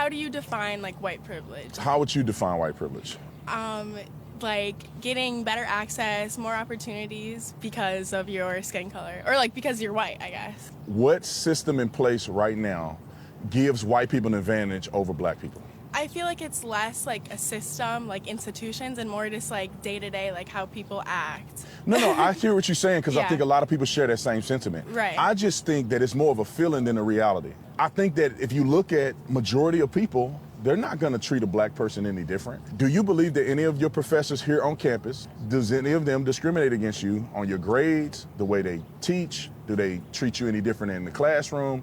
how do you define like white privilege? How would you define white privilege? Like getting better access, more opportunities because of your skin color, or like because you're white, I guess. What system in place right now gives white people an advantage over black people? I feel like it's less like a system, like institutions, and more just like day to day, like how people act. No, I hear what you're saying, because I Yeah. think a lot of people share that same sentiment. Right. I just think that it's more of a feeling than a reality. I think that if you look at majority of people, they're not going to treat a black person any different. Do you believe that any of your professors here on campus, does any of them discriminate against you on your grades, the way they teach? Do they treat you any different in the classroom?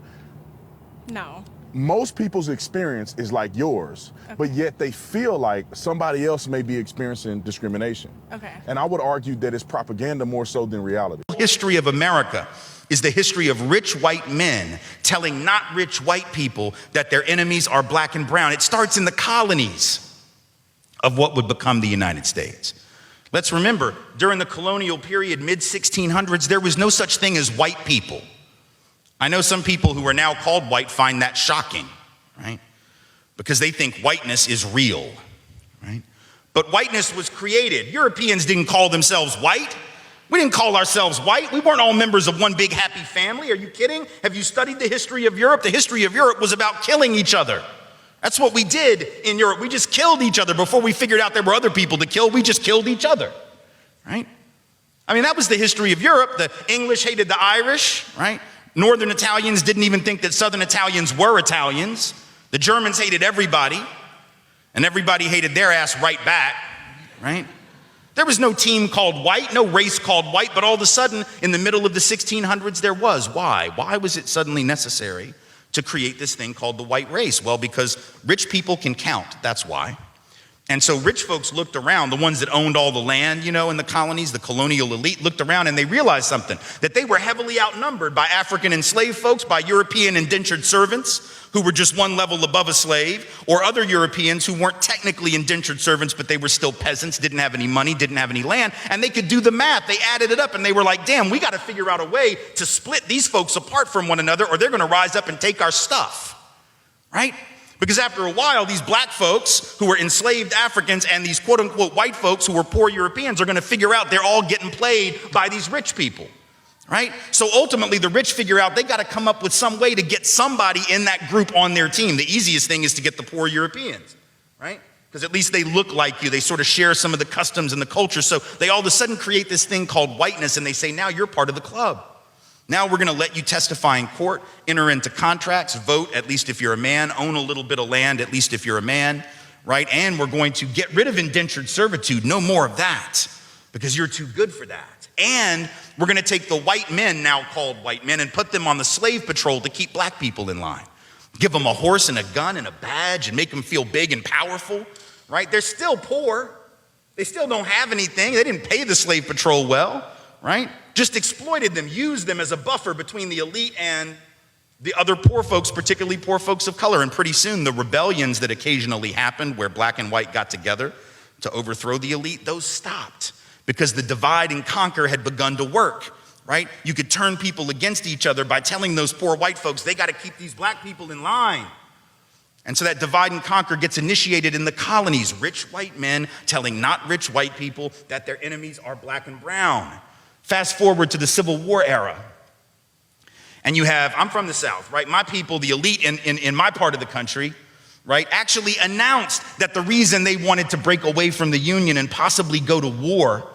No. Most people's experience is like yours, but yet they feel like somebody else may be experiencing discrimination. Okay. And I would argue that it's propaganda more so than reality. History of America is the history of rich white men telling not rich white people that their enemies are black and brown. It starts in the colonies of what would become the United States. Let's remember, during the colonial period, mid-1600s, there was no such thing as white people. I know some people who are now called white find that shocking, right? Because they think whiteness is real, right? But whiteness was created. Europeans didn't call themselves white. We didn't call ourselves white. We weren't all members of one big happy family. Are you kidding? Have you studied the history of Europe? The history of Europe was about killing each other. That's what we did in Europe. We just killed each other before we figured out there were other people to kill. We just killed each other, right? I mean, that was the history of Europe. The English hated the Irish, right? Northern Italians didn't even think that Southern Italians were Italians. The Germans hated everybody, and everybody hated their ass right back, right? There was no team called white, no race called white, but all of a sudden, in the middle of the 1600s, there was. Why? Why was it suddenly necessary to create this thing called the white race? Well, because rich people can count, that's why. And so rich folks looked around, the ones that owned all the land, you know, in the colonies, the colonial elite looked around and they realized something, that they were heavily outnumbered by African enslaved folks, by European indentured servants who were just one level above a slave, or other Europeans who weren't technically indentured servants, but they were still peasants, didn't have any money, didn't have any land, and they could do the math. They added it up and they were like, damn, we got to figure out a way to split these folks apart from one another or they're going to rise up and take our stuff, right? Because after a while, these black folks who were enslaved Africans and these quote unquote white folks who were poor Europeans are going to figure out they're all getting played by these rich people, right? So ultimately the rich figure out they got to come up with some way to get somebody in that group on their team. The easiest thing is to get the poor Europeans, right? Because at least they look like you. They sort of share some of the customs and the culture. So they all of a sudden create this thing called whiteness and they say, now you're part of the club. Now we're going to let you testify in court, enter into contracts, vote, at least if you're a man, own a little bit of land, at least if you're a man, right? And we're going to get rid of indentured servitude. No more of that, because you're too good for that. And we're going to take the white men, now called white men, and put them on the slave patrol to keep black people in line. Give them a horse and a gun and a badge and make them feel big and powerful, right? They're still poor. They still don't have anything. They didn't pay the slave patrol well, right? Just exploited them, used them as a buffer between the elite and the other poor folks, particularly poor folks of color. And pretty soon the rebellions that occasionally happened where black and white got together to overthrow the elite, those stopped because the divide and conquer had begun to work, right? You could turn people against each other by telling those poor white folks, they got to keep these black people in line. And so that divide and conquer gets initiated in the colonies. Rich white men telling not rich white people that their enemies are black and brown. Fast forward to the Civil War era. And you have, I'm from the South, right? My people, the elite in my part of the country, right, actually announced that the reason they wanted to break away from the Union and possibly go to war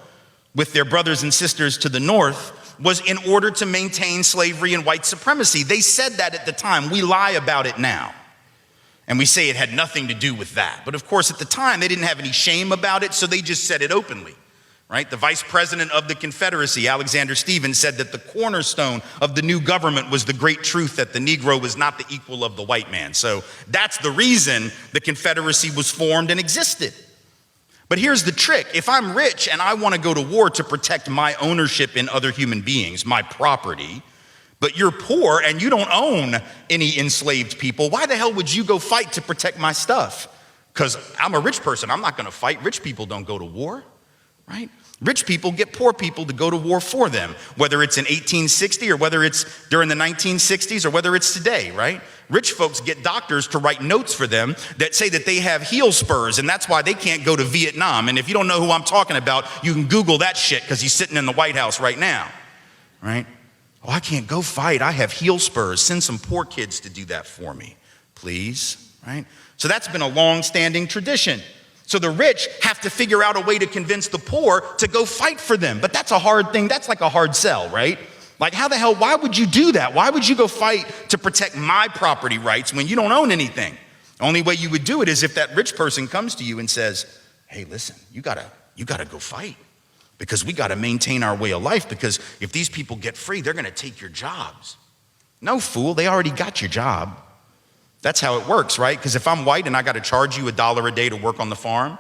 with their brothers and sisters to the North was in order to maintain slavery and white supremacy. They said that at the time. We lie about it now. And we say it had nothing to do with that. But of course, at the time, they didn't have any shame about it, so they just said it openly. Right? The vice president of the Confederacy, Alexander Stephens, said that the cornerstone of the new government was the great truth that the Negro was not the equal of the white man. So that's the reason the Confederacy was formed and existed. But here's the trick. If I'm rich and I want to go to war to protect my ownership in other human beings, my property, but you're poor and you don't own any enslaved people, why the hell would you go fight to protect my stuff? Because I'm a rich person. I'm not going to fight. Rich people don't go to war, right? Rich people get poor people to go to war for them, whether it's in 1860 or whether it's during the 1960s or whether it's today, right? Rich folks get doctors to write notes for them that say that they have heel spurs, and that's why they can't go to Vietnam. And if you don't know who I'm talking about, you can Google that shit because he's sitting in the White House right now, right? Oh, I can't go fight. I have heel spurs. Send some poor kids to do that for me, please, right? So that's been a long-standing tradition. So the rich have to figure out a way to convince the poor to go fight for them. But that's a hard thing. That's like a hard sell, right? Like, how the hell, why would you do that? Why would you go fight to protect my property rights when you don't own anything? The only way you would do it is if that rich person comes to you and says, hey, listen, you gotta go fight because we gotta maintain our way of life, because if these people get free, they're gonna take your jobs. No, fool, they already got your job. That's how it works, right? Because if I'm white and I gotta charge you $1 a day to work on the farm,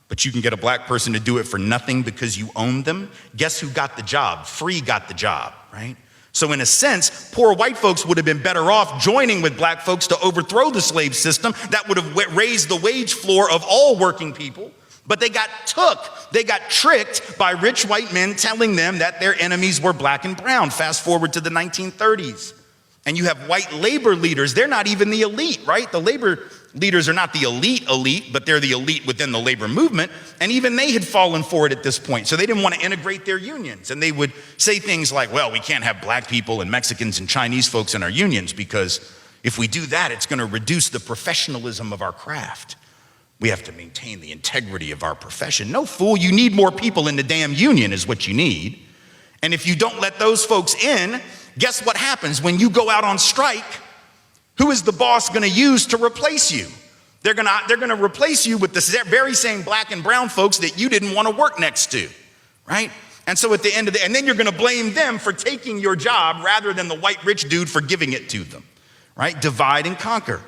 but you can get a black person to do it for nothing because you own them, guess who got the job? Free got the job, right? So in a sense, poor white folks would have been better off joining with black folks to overthrow the slave system. That would have raised the wage floor of all working people. But they got tricked by rich white men telling them that their enemies were black and brown. Fast forward to the 1930s. And you have white labor leaders. They're not even the elite, right? The labor leaders are not the elite, but they're the elite within the labor movement. And even they had fallen for it at this point. So they didn't want to integrate their unions. And they would say things like, well, we can't have black people and Mexicans and Chinese folks in our unions because if we do that, it's going to reduce the professionalism of our craft. We have to maintain the integrity of our profession. No, fool, you need more people in the damn union is what you need. And if you don't let those folks in, guess what happens when you go out on strike? Who is the boss going to use to replace you? They're going to replace you with the very same black and brown folks that you didn't want to work next to, right? And so at the end of and then you're going to blame them for taking your job rather than the white rich dude for giving it to them, right? Divide and conquer,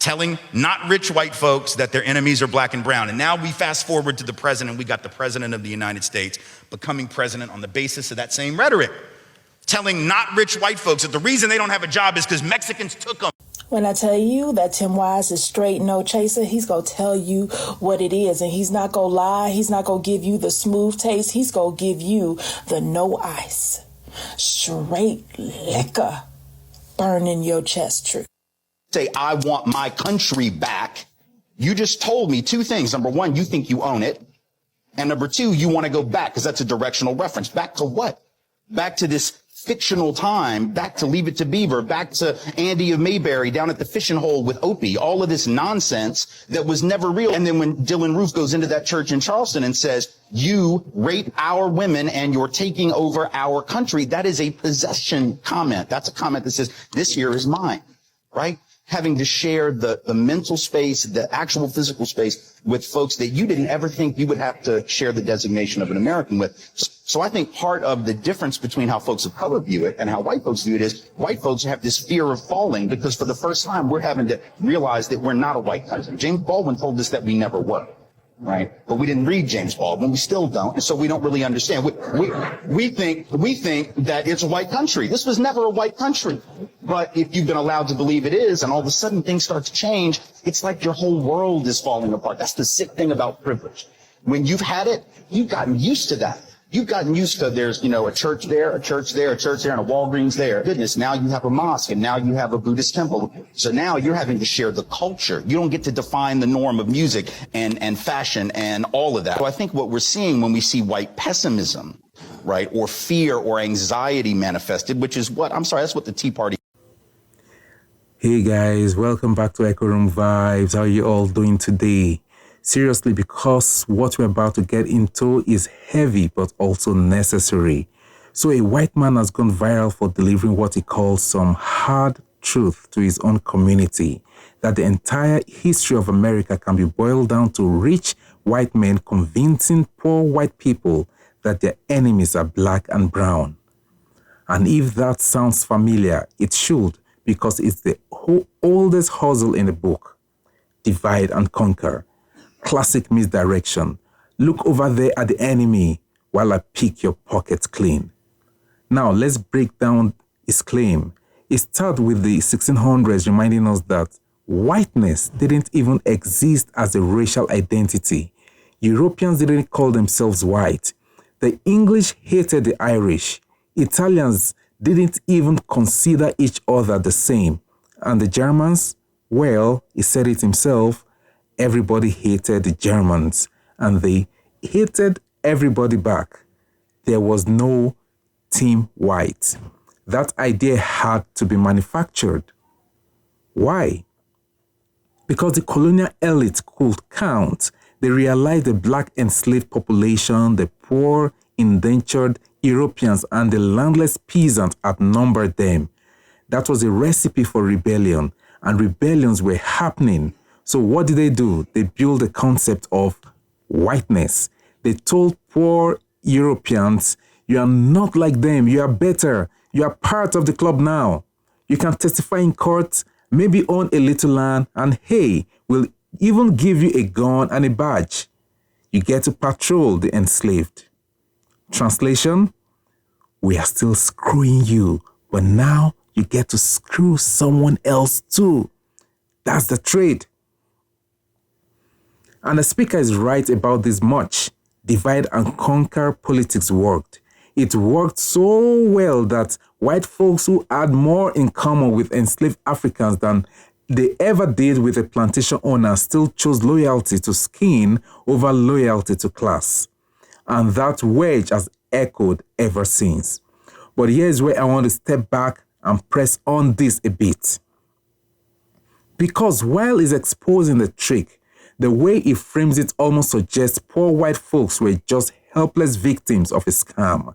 telling not rich white folks that their enemies are black and brown. And now we fast forward to the president. We got the president of the United States becoming president on the basis of that same rhetoric, telling not rich white folks that the reason they don't have a job is because Mexicans took them. When I tell you that Tim Wise is straight no chaser, he's going to tell you what it is. And he's not going to lie. He's not going to give you the smooth taste. He's going to give you the no ice. Straight liquor burning your chest truth. Say, I want my country back. You just told me two things. Number one, you think you own it. And number two, you want to go back because that's a directional reference. Back to what? Back to this fictional time, back to Leave It to Beaver, back to Andy of Mayberry down at the fishing hole with Opie, all of this nonsense that was never real. And then when Dylan Roof goes into that church in Charleston and says, you rape our women and you're taking over our country, that is a possession comment. That's a comment that says, this here is mine, right? Having to share the mental space, the actual physical space with folks that you didn't ever think you would have to share the designation of an American with. So I think part of the difference between how folks of color view it and how white folks view it is white folks have this fear of falling because for the first time we're having to realize that we're not a white country. James Baldwin told us that we never were. Right? But we didn't read James Baldwin. We still don't. And so we don't really understand. We think that it's a white country. This was never a white country. But if you've been allowed to believe it is, and all of a sudden things start to change, it's like your whole world is falling apart. That's the sick thing about privilege. When you've had it, you've gotten used to that. You've gotten used to there's, a church there, a church there, a church there, and a Walgreens there. Goodness, now you have a mosque, and now you have a Buddhist temple. So now you're having to share the culture. You don't get to define the norm of music and fashion and all of that. So I think what we're seeing when we see white pessimism, right, or fear or anxiety manifested, which is that's what the Tea Party. Hey guys, welcome back to Echo Room Vibes. How are you all doing today? Seriously, because what we're about to get into is heavy but also necessary. So a white man has gone viral for delivering what he calls some hard truth to his own community, that the entire history of America can be boiled down to rich white men convincing poor white people that their enemies are black and brown. And if that sounds familiar, it should, because it's the oldest hustle in the book. Divide and conquer. Classic misdirection. Look over there at the enemy while I pick your pockets clean. Now, let's break down his claim. It starts with the 1600s reminding us that whiteness didn't even exist as a racial identity. Europeans didn't call themselves white. The English hated the Irish. Italians didn't even consider each other the same. And the Germans, Well, he said it himself, everybody hated the Germans and they hated everybody back. There was no Team White. That idea had to be manufactured. Why? Because the colonial elite could count. They realized the black enslaved population, the poor, indentured Europeans, and the landless peasants outnumbered them. That was a recipe for rebellion, and rebellions were happening. So what did they do? They built the concept of whiteness. They told poor Europeans, you are not like them, you are better, you are part of the club now. You can testify in court, maybe own a little land, and hey, we'll even give you a gun and a badge. You get to patrol the enslaved. Translation, we are still screwing you, but now you get to screw someone else too. That's the trade. And the speaker is right about this much. Divide and conquer politics worked. It worked so well that white folks who had more in common with enslaved Africans than they ever did with the plantation owners still chose loyalty to skin over loyalty to class. And that wedge has echoed ever since. But here's where I want to step back and press on this a bit. Because while he's exposing the trick, the way he frames it almost suggests poor white folks were just helpless victims of a scam.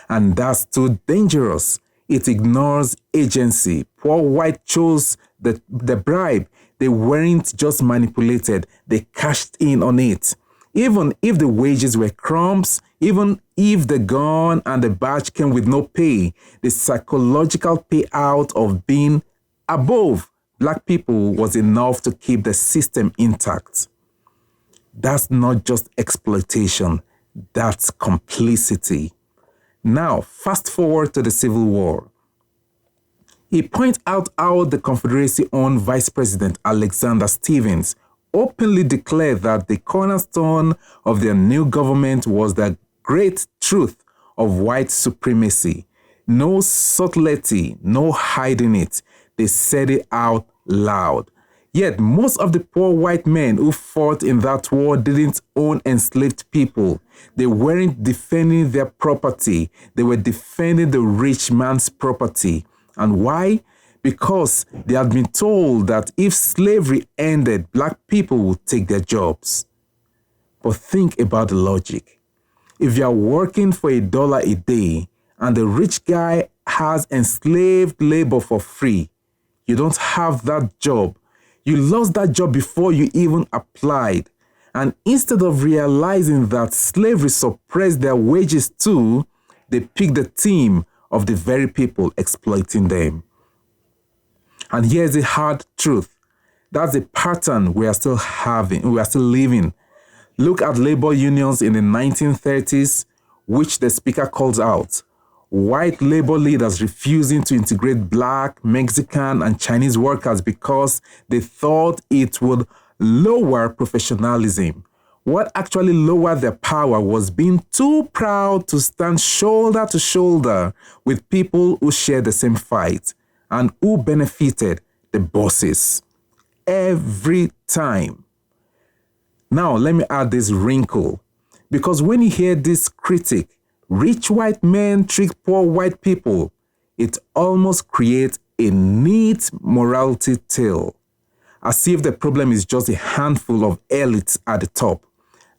And that's too dangerous. It ignores agency. Poor white chose the bribe. They weren't just manipulated, they cashed in on it. Even if the wages were crumbs, even if the gun and the badge came with no pay, the psychological payout of being above black people was enough to keep the system intact. That's not just exploitation, that's complicity. Now, fast forward to the Civil War. He points out how the Confederacy-owned Vice President Alexander Stephens openly declared that the cornerstone of their new government was the great truth of white supremacy. No subtlety, no hiding it. They said it out loud. Yet most of the poor white men who fought in that war didn't own enslaved people. They weren't defending their property. They were defending the rich man's property. And why? Because they had been told that if slavery ended, black people would take their jobs. But think about the logic. If you are working for $1 a day and the rich guy has enslaved labor for free, you don't have that job. You lost that job before you even applied. And instead of realizing that slavery suppressed their wages too, they picked the team of the very people exploiting them. And here's the hard truth. That's a pattern we are still living. Look at labor unions in the 1930s, which the speaker calls out. White labor leaders refusing to integrate black, Mexican, and Chinese workers because they thought it would lower professionalism. What actually lowered their power was being too proud to stand shoulder to shoulder with people who shared the same fight and who benefited the bosses. Every time. Now, let me add this wrinkle. Because when you hear this critic, rich white men trick poor white people, it almost creates a neat morality tale. As if the problem is just a handful of elites at the top.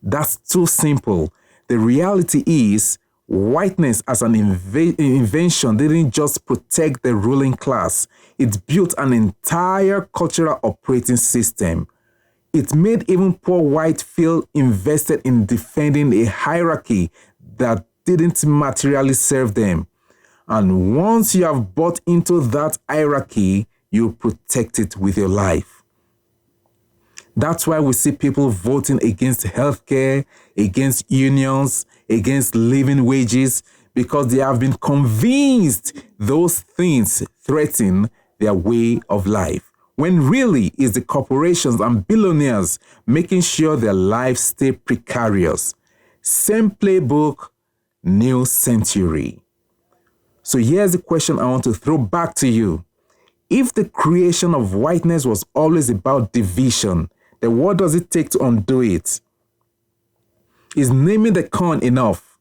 That's too simple. The reality is, whiteness as an invention didn't just protect the ruling class. It built an entire cultural operating system. It made even poor white feel invested in defending a hierarchy that didn't materially serve them. And once you have bought into that hierarchy, you protect it with your life. That's why we see people voting against healthcare, against unions, against living wages, because they have been convinced those things threaten their way of life. When really it's the corporations and billionaires making sure their lives stay precarious. Same playbook, new century. So here's the question I want to throw back to you. If the creation of whiteness was always about division, then what does it take to undo it? Is naming the corn enough?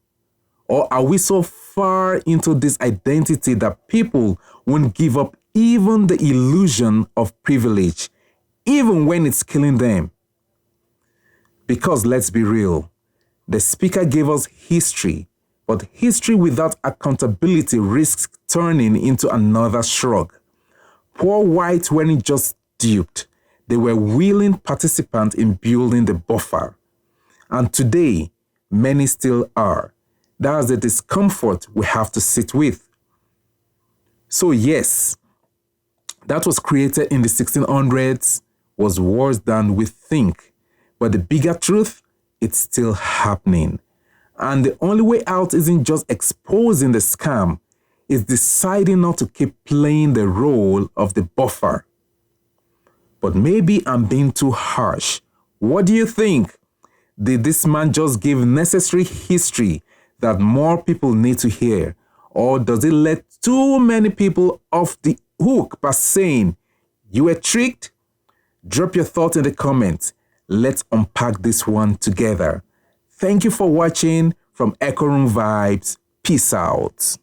Or are we so far into this identity that people won't give up even the illusion of privilege, even when it's killing them? Because let's be real, the speaker gave us history, but history without accountability risks turning into another shrug. Poor whites weren't just duped, they were willing participants in building the buffer. And today, many still are. That's the discomfort we have to sit with. So yes, that was created in the 1600s was worse than we think. But the bigger truth, it's still happening. And the only way out isn't just exposing the scam, it's deciding not to keep playing the role of the buffer. But maybe I'm being too harsh. What do you think? Did this man just give necessary history that more people need to hear? Or does it let too many people off the hook by saying, you were tricked? Drop your thoughts in the comments. Let's unpack this one together. Thank you for watching from Echo Room Vibes. Peace out.